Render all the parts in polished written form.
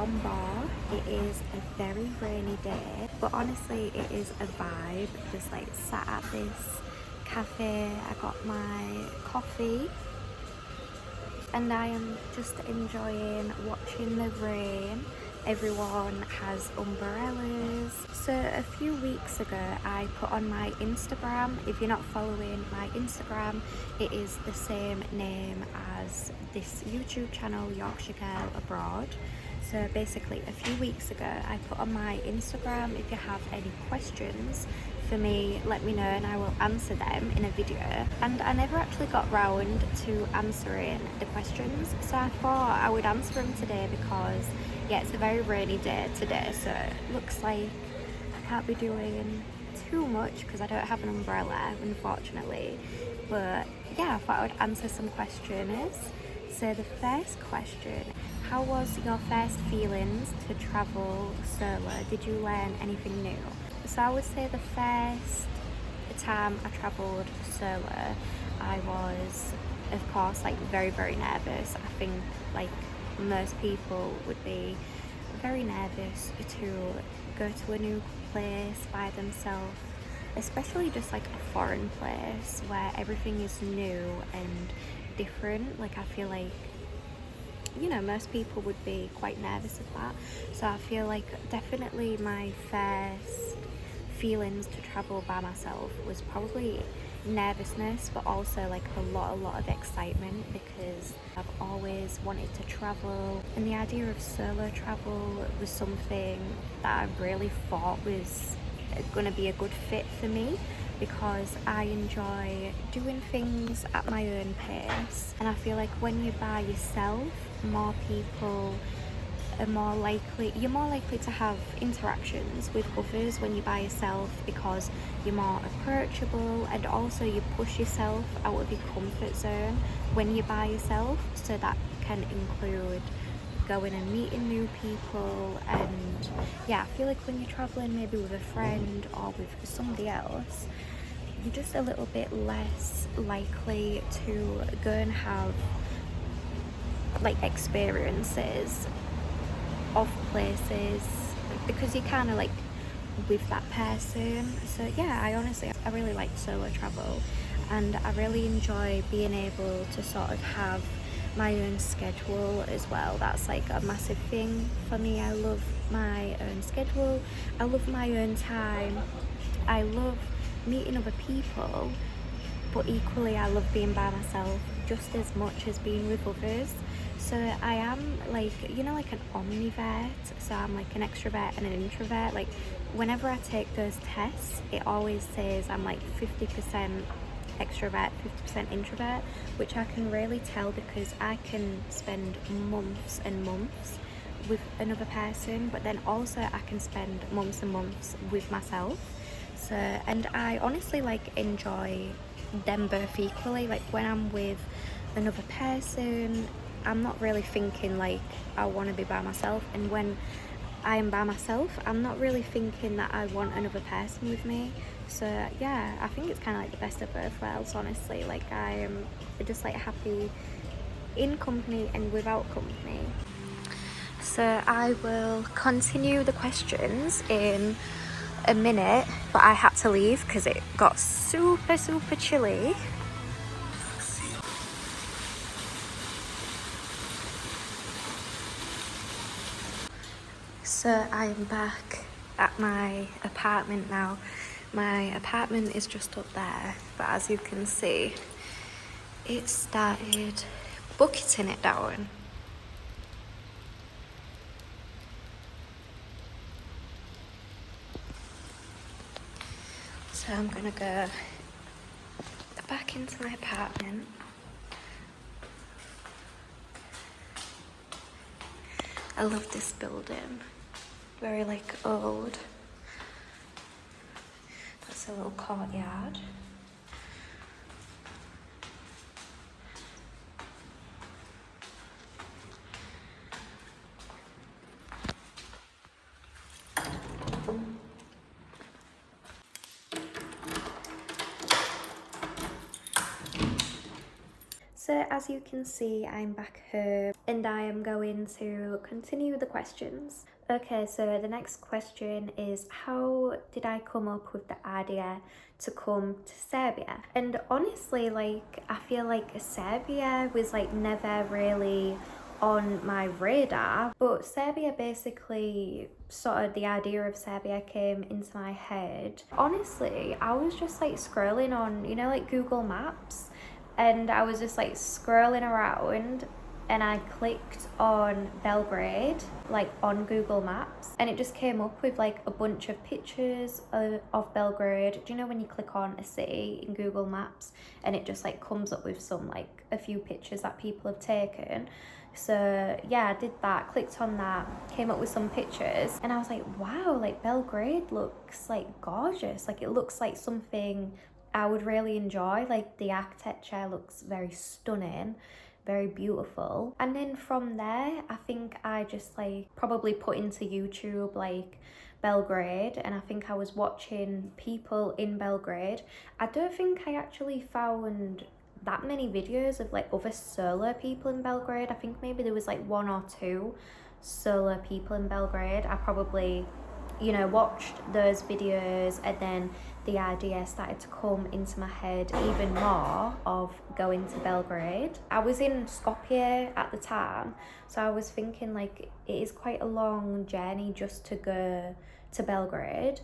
Sombor. It is a very rainy day, but honestly it is a vibe. Just like sat at this cafe, I got my coffee and I am just enjoying watching the rain. Everyone has umbrellas. So a few weeks ago I put on my Instagram, if you're not following my Instagram, it is the same name as this YouTube channel, Yorkshire Girl Abroad. So basically a few weeks ago I put on my Instagram, if you have any questions for me, let me know and I will answer them in a video. And I never actually got round to answering the questions, so I thought I would answer them today because yeah, it's a very rainy day today, so it looks like I can't be doing too much because I don't have an umbrella, unfortunately. But yeah, I thought I would answer some questions. So the first question: how was your first feelings to travel solo? Did you learn anything new? So I would say the first time I travelled solo, I was, of course, like very nervous. I think like most people would be very nervous to go to a new place by themselves, especially just like a foreign place where everything is new and different. Like I feel like, you know, most people would be quite nervous of that. So I feel like definitely my first feelings to travel by myself was probably nervousness, but also like a lot of excitement because I've always wanted to travel, and the idea of solo travel was something that I really thought was going to be a good fit for me because I enjoy doing things at my own pace, and I feel like when you're by yourself, you're more likely to have interactions with others when you're by yourself because you're more approachable, and also you push yourself out of your comfort zone when you're by yourself. So that can include going and meeting new people, and yeah, I feel like when you're traveling maybe with a friend or with somebody else, you're just a little bit less likely to go and have like experiences of places because you're kind of like with that person. So yeah, I really like solo travel, and I really enjoy being able to sort of have my own schedule as well. That's like a massive thing for me. I love my own schedule, I love my own time, I love meeting other people, but equally I love being by myself just as much as being with others. So I am like, you know, like an omnivert. So I'm like an extrovert and an introvert. Like whenever I take those tests, it always says I'm like 50% extrovert, 50% introvert, which I can really tell because I can spend months and months with another person, but then also I can spend months and months with myself. So, and I honestly like enjoy them both equally. Like when I'm with another person, I'm not really thinking like I want to be by myself, and when I am by myself, I'm not really thinking that I want another person with me. So yeah, I think it's kind of like the best of both worlds, honestly. Like I am just like happy in company and without company. So I will continue the questions in a minute, but I had to leave because it got super chilly. So I am back at my apartment now. My apartment is just up there, but as you can see, it started bucketing it down. So I'm gonna go back into my apartment. I love this building, very like old. That's a little courtyard. So as you can see, I'm back home and I am going to continue the questions. Okay, so the next question is, how did I come up with the idea to come to Serbia? And honestly, like, I feel like Serbia was like never really on my radar, but Serbia basically, sort of the idea of Serbia came into my head. Honestly, I was just like scrolling on, you know, like Google Maps, and I was just like scrolling around and I clicked on Belgrade, like on Google Maps, and it just came up with like a bunch of pictures of Belgrade. Do you know when you click on a city in Google Maps and it just like comes up with some like a few pictures that people have taken? So yeah, I did that, clicked on that, came up with some pictures, and I was like, wow, like Belgrade looks like gorgeous. Like it looks like something I would really enjoy. Like the architecture looks very stunning, very beautiful. And then from there, I think I just like probably put into YouTube like Belgrade, and I think I was watching people in Belgrade. I don't think I actually found that many videos of like other solo people in Belgrade. I think maybe there was like one or two solo people in Belgrade. I probably, you know, watched those videos, and then the idea started to come into my head even more of going to Belgrade. I was in Skopje at the time, so I was thinking like it is quite a long journey just to go to Belgrade,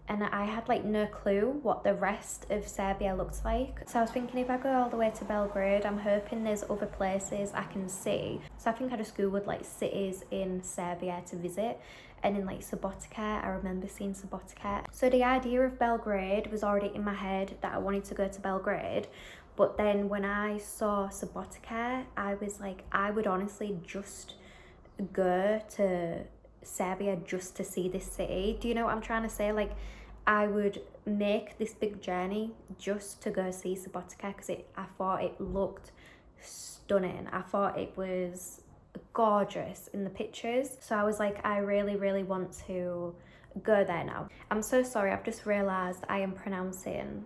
and I had like no clue what the rest of Serbia looked like. So I was thinking, if I go all the way to Belgrade, I'm hoping there's other places I can see. So I think I just googled like cities in Serbia to visit, and in like Subotica, I remember seeing Subotica. So the idea of Belgrade was already in my head that I wanted to go to Belgrade. But then when I saw Subotica, I was like, I would honestly just go to Serbia just to see this city. Do you know what I'm trying to say? Like, I would make this big journey just to go see Subotica because I thought it looked stunning. I thought it was gorgeous in the pictures. So I was like, I really, really want to go there now. I'm so sorry, I've just realised I am pronouncing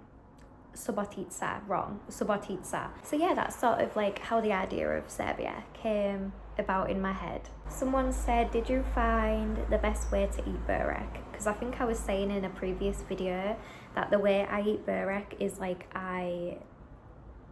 Subotica wrong. Subotica. So yeah, that's sort of like how the idea of Serbia came about in my head. Someone said, did you find the best way to eat burek? Because I think I was saying in a previous video that the way I eat burek is like I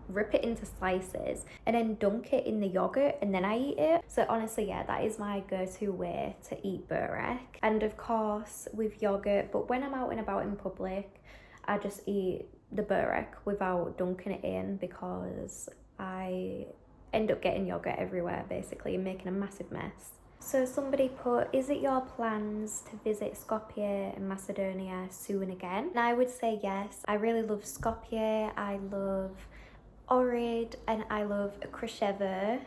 rip it into slices and then dunk it in the yogurt and then I eat it. So honestly, yeah, that is my go-to way to eat burek. And of course with yogurt, but when I'm out and about in public, I just eat the burek without dunking it in because I end up getting yogurt everywhere basically and making a massive mess. So somebody put, is it your plans to visit Skopje and Macedonia soon again? And I would say yes. I really love Skopje, I love Ohrid, and I love Krushevo.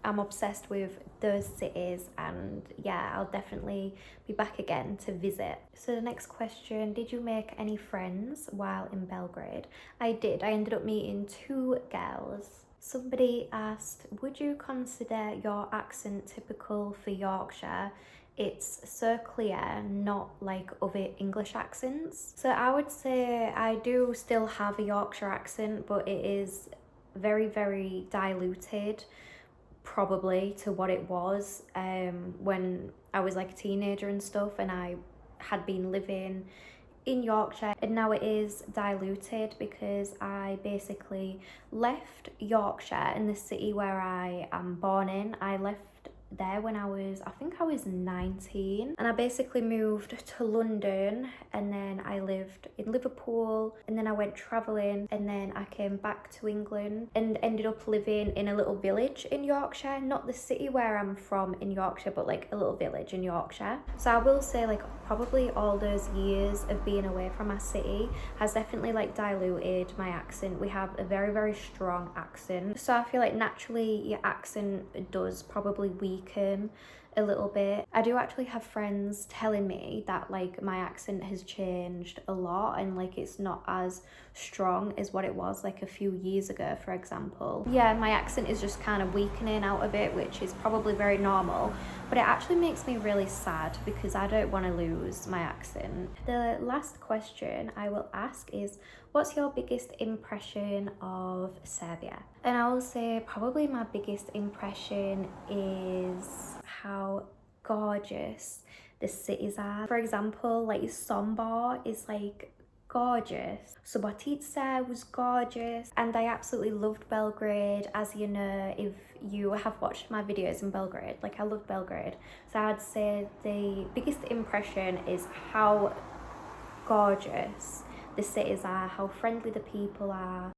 I'm obsessed with those cities, and yeah, I'll definitely be back again to visit. So the next question, did you make any friends while in Belgrade? I did. I ended up meeting 2 girls. Somebody asked, would you consider your accent typical for Yorkshire? It's so clear, not like other English accents. So I would say I do still have a Yorkshire accent, but it is very, very diluted, probably to what it was when I was like a teenager and stuff, and I had been living in Yorkshire, and now it is diluted because I basically left Yorkshire in the city where I am born in. I left there when I think I was 19, and I basically moved to London, and then I lived in Liverpool, and then I went travelling, and then I came back to England and ended up living in a little village in Yorkshire, not the city where I'm from in Yorkshire, but like a little village in Yorkshire. So I will say like probably all those years of being away from my city has definitely like diluted my accent. We have a very, very strong accent, so I feel like naturally your accent does probably weaken a little bit. I do actually have friends telling me that like my accent has changed a lot and like it's not as strong as what it was like a few years ago, for example. Yeah, my accent is just kind of weakening out a bit, which is probably very normal, but it actually makes me really sad because I don't want to lose my accent. The last question I will ask is, what's your biggest impression of Serbia? And I will say probably my biggest impression is how gorgeous the cities are. For example, like Sombor is like gorgeous. Subotica was gorgeous, and I absolutely loved Belgrade. As you know, if you have watched my videos in Belgrade, like I love Belgrade. So I'd say the biggest impression is how gorgeous the cities are, how friendly the people are.